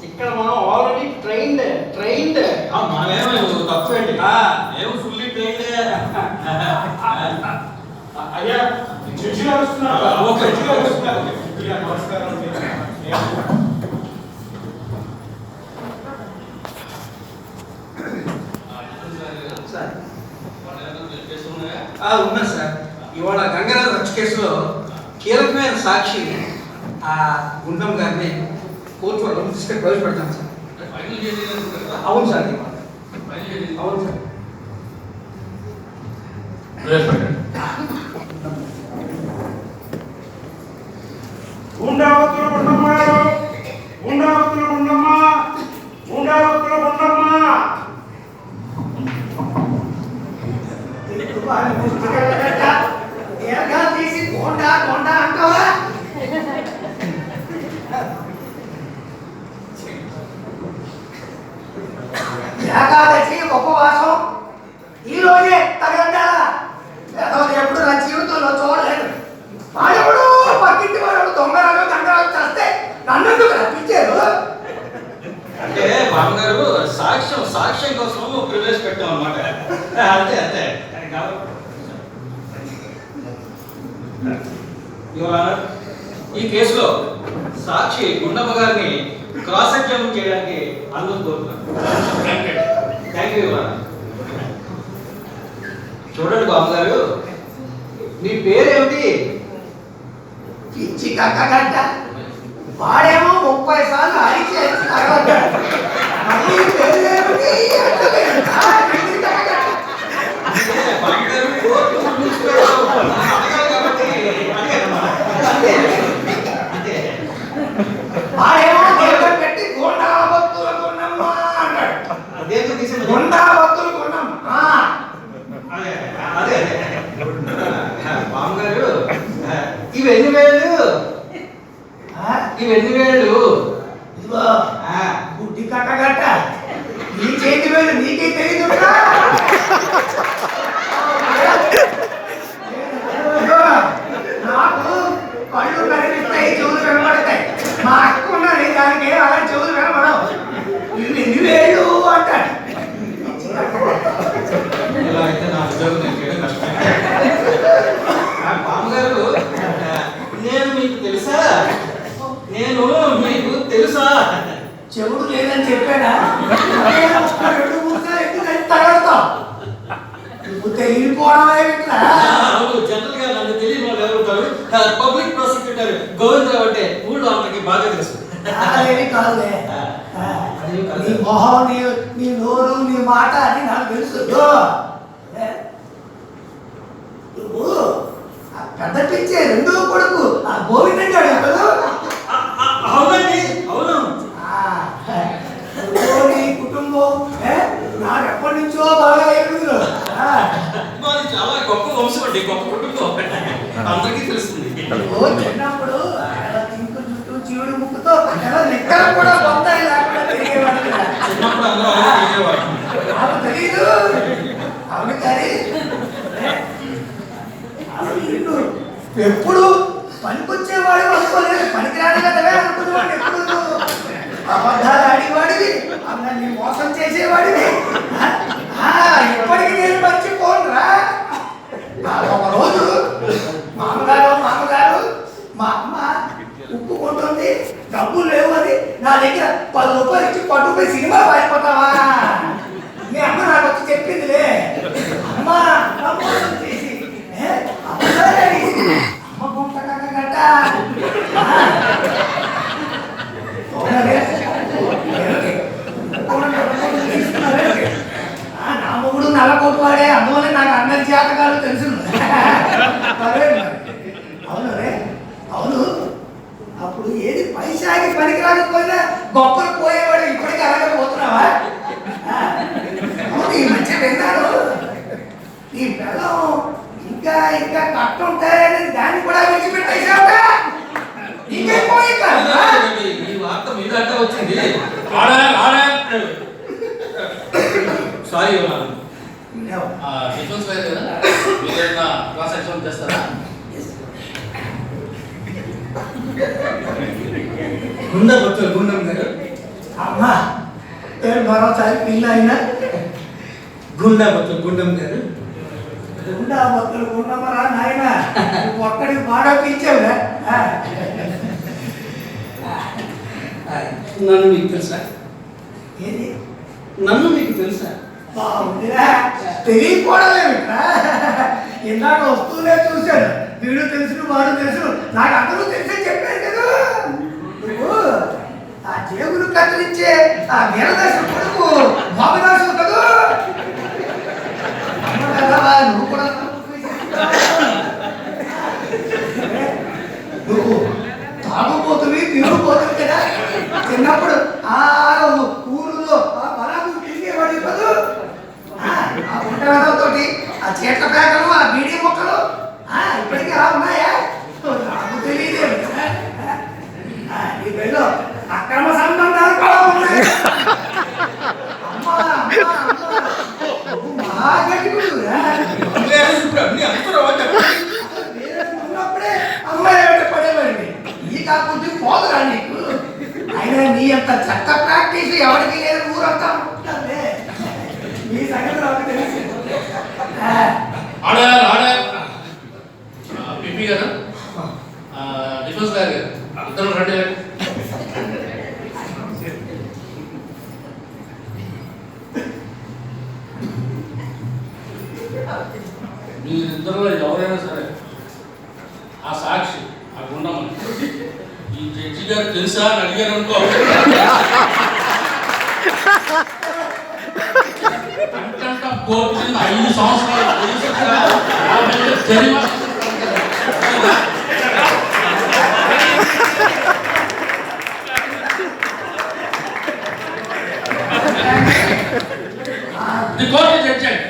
ఇక్కడ మనం already trained మనమేమో తప్పండి మేము ఫుల్లీ ట్రైన్డ్. అయ్యా జడ్జిగా వస్తున్నారు. ఓకే నమస్కారం. ఉన్నా సార్. ఇవాళ గంగారావు హత్య కేసులో కీలకమైన సాక్షి ఆ గుండం గారిని కోర్టు వాళ్ళు తీసుకొని ప్రవేశపెడతాను సార్. అవును సార్. అవును సార్. గుండావతుల గుండమ్మ, గుండావతుల గుండమ్మ, గుండావతుల గుండమ్మ. తీసి గోండా గోండా అంటావా? ఏకాదశి ఉపవాసం ఈ రోజే తగలంటారా? ఎప్పుడు నా జీవితంలో చూడలేదు. వాడెవడు పక్కింటి వాడు దొంగరాలు గంగరాలు చేస్తే నన్ను రప్పించారు. అంటే బామ్మగారు సాక్ష్యం కోసం ప్రవేశపెట్టాం అన్నమాట. అంతే అంతే. ఈ కేసులో సాక్షి గుండమ్మ గారిని క్రాస్ ఎగ్జామిన్ చేయడానికి అనుమతి కోరుతున్నాను. Thank you. చూడండి బామ్మగారు, మీ పేరేమిటి? పిచ్చి కక్కగంట. వాడేమో 30 సార్లు అరిచి అరిచి తగలడ్డాడు. వాడేమో దేవుడు పెట్టి గోండా భక్తుల గుండమ్మ అంటాడు. గోండా భక్తుల గుండమ్మ. అదే బామ్మగారు, ఇవి ఎన్ని వేళ్ళు? ఇదిగో గుడ్డి కట్టగట్ట. నీ చేతి వేలు నీకే తెలియదు. నాకు కళ్ళు కనిపిస్తాయి, చెవులు కనబడతాయి. మా అక్క ఉన్నది, దానికి అలా చెవులు కనబడవు. ఇవి ఎన్ని వేళ్ళు అంటాడు. ఇలా అయితే నా ఉద్యోగం నేను చేయడం కష్టమే. బామ్మగారు, నేను మీకు తెలుసా? చెవుడు లేదని చెప్పాడా? 2 ముక్కలు ఎక్కువ తగలుతావు. నువ్వు తెలియకపోవడమే ఇట్లా. జనరల్ గా నాకు తెలియని వాళ్ళు ఎవరు ఉంటారు? పబ్లిక్ ప్రాసిక్యూటర్ గోవిందరావు అంటే ఊళ్ళో అందరికి బాగా తెలుసు. అదేమి కాదులే. నీ మొహం, నీ నోరు, నీ మాట అని నాకు తెలుసు. నువ్వు ఆ పెద్ద పిచ్చే 2వ కొడుకు ఆ గోవిందం గాడు కదా? అవునండి, అవును. నీ కుటుంబం నాకు ఎప్పటి నుంచో బాగా ఎదుగుదు. మాది చాలా గొప్ప వంశం అండి, గొప్ప కుటుంబం, అందరికీ తెలుస్తుంది. చిన్నప్పుడు ఇంకు చుట్టూ చీవుడు ముక్కుతో నిక్కర కూడా పొందాయి లేకుండా తిరిగేవాడు. చిన్నప్పుడు అందరూ అలా తిరిగేవారు. నాకు తెలీదు. అవును కానీ ఎప్పుడు పనికొచ్చేవాడు అనుకోలేదు. పనికిరాని కదవే అనుకునేవాడు. ఎప్పుడు అబద్ధాలు ఆడేవాడివి, అందరినీ మోసం చేసేవాడివి. ఇప్పటికి నేను మర్చిపోనురా. ఒక రోజు మామగారు మా అమ్మ ఉప్పు కొంటుంది, డబ్బులు లేవు అని నా దగ్గర 10 రూపాయలు ఇచ్చి పట్టుకుపోయి సినిమా పారిపోతావా? మీ అమ్మ నాకు వచ్చి చెప్పిందిలే. అమ్మ చేసి అమ్మ గుంట నా మొగుడు నల్లకొట్టువాడే, అందువల్ల నాకు అందరి జాతకాలు తెలుసు. అవును రే, అవును. అప్పుడు ఏది పైసాకి పనికి రాకపోయినా గొప్పలు పోయేవాడు. ఇప్పటికీ అలాగే పోతున్నావా? అవును, ఈ మధ్య విన్నాను ఈ బెల్లం ఇంకా కట్టు ఉంటాయని దాన్ని కూడా విడిచిపెట్టేసావుగా. ఈ వార్త మీ దాకా వచ్చింది. సారీ డిఫెన్స్ వైర్ కదా, మీరేమైనా క్రాస్ ఎగ్జామిన్ చేస్తారా? గుండం గారు మరోసారి పిల్ల అయినా గుండా బొత్తు గుండం గారు. గుండా మొక్కలు గుండమ్మరా నాయన ఒక్కడికి బాగా పిలిచావురా. నన్ను మీకు తెలుసా? ఏది నన్ను మీకు తెలుసా? బాగుందిరా, తెలియకపోవడమేమిట్రా? ఇందాక వస్తూనే చూశాను, వీడు తెలుసు వాడు తెలుసు, నాకు అందరూ తెలిసే చెప్పారు కదా. నువ్వు ఆ జేబులు కత్తిరించే ఆ వీరదాసు కొడుకు మోగదాసు కదా. నువ్వు కూడా నువ్వు తాగుపోతుంది తిరుగుపోతుంది కదా. చిన్నప్పుడు ఆ ఊరులో ఆ బలాలు తిరిగేవాడు కదా. ఆ ఉంటతో ఆ చీట్ల పేకలు ఆ బీడీ మొక్కలు ఇప్పటికీ అలా ఉన్నాయా? నాకు తెలియదు. ఈ పెళ్ళి అక్రమ సంబంధాలు కూడా ఉన్నాయి. అమ్మా అమ్మా అమ్మా మహాగడిగుడు ఉన్నప్పుడే అమ్మాయి పడేవాడిని. ఈ కాకపోతే పోదురా నీకు. అయినా నీ అంత చెత్త ప్రాక్టీస్ ఎవరికి లేదు ఊరంతా ఉంటుంది. నీ సంగతి నాకు తెలుసు. ఆర్డర్ ఆర్డర్ పిపి గారు డిఫెన్స్ గారు ఇద్దరు రెడీ. మీరిద్దరు ఎవరైనా సరే ఆ సాక్షి ఆ గుండమ్మ ఈ జడ్జి గారు తెలుసా అని అడిగారు అనుకో, కంటెంట్ ఆఫ్ కోర్టు కింద 5 సంవత్సరాలు జరిమానా. The court జడ్జెంట్